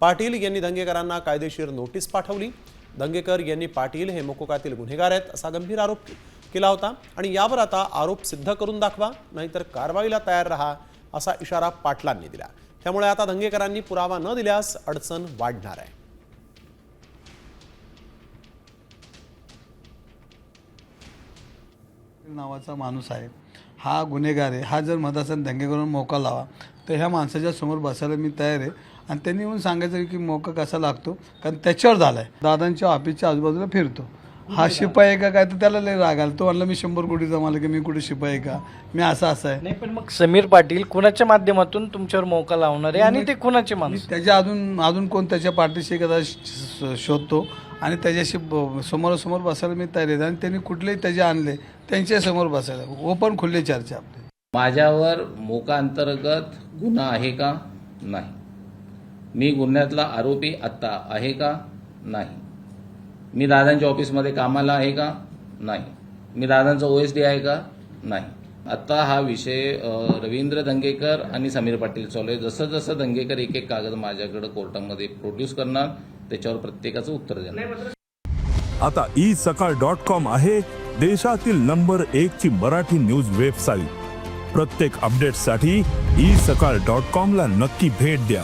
पाटील यांनी दंगेकरांना कायदेशीर नोटीस पाठवली। दंगेकर यांनी पाटील हे मोकोकातील गुन्हेगार आहेत असा गंभीर आरोप केला होता आणि यावर आता आरोप सिद्ध करून दाखवा नाहीतर कारवाईला तयार रहा असा इशारा पाटलांनी दिला। त्यामुळे आता दंगेकरांनी पुरावा न दिल्यास अडचण वाढणार आहे। नावाचा माणूस आहे, हा गुन्हेगार आहे, हा जर मधासन दंगे करून मोका लावा तर ह्या माणसाच्या समोर बसायला मी तयार आहे आणि त्यांनी येऊन सांगायचं की मोका कसा लागतो, कारण त्याच्यावर झालाय। दादांच्या ऑफिसच्या आजूबाजूला फिरतो, हा शिपाई आहे का काय, तर त्याला लय राग आला। तो म्हणला मी 100 कोटी जमाला की मी कुठे शिपाई आहे का, मी असं आहे। नाही, पण मग समीर पाटील कुणाच्या माध्यमातून तुमच्यावर मोका लावणार आहे आणि ते कुणाचे माणूस? त्याच्या अजून कोण त्याच्या पार्टीशी एखादा शोधतो आणि त्याच्याशी समोरासमोर बसायला मी तयार आहे आणि त्यांनी कुठलेही त्याचे आणले त्यांच्या समोर बसायला ओपन खुले चर्चा आपली। माझ्यावर मोका अंतर्गत गुन्हा आहे का? नाही। मी गुन्ह्यातला आरोपी आत्ता आहे का? नाही। मी दादांच्या ऑफिसमध्ये कामाला आहे का? नाही। मी दादांचा OSD आहे का? नाही। आता हा विषय रवींद्र दंगेकर आणि समीर पाटील चालू आहे। जसं जसं दंगेकर एक एक कागद माझ्याकडे कोर्टामध्ये प्रोड्यूस करणार त्याच्यावर प्रत्येकाचं उत्तर देणार। आता isakal.com आहे देशातील नंबर 1 ची मराठी न्यूज वेबसाईट। प्रत्येक अपडेटसाठी isakal.com ला नक्की भेट द्या।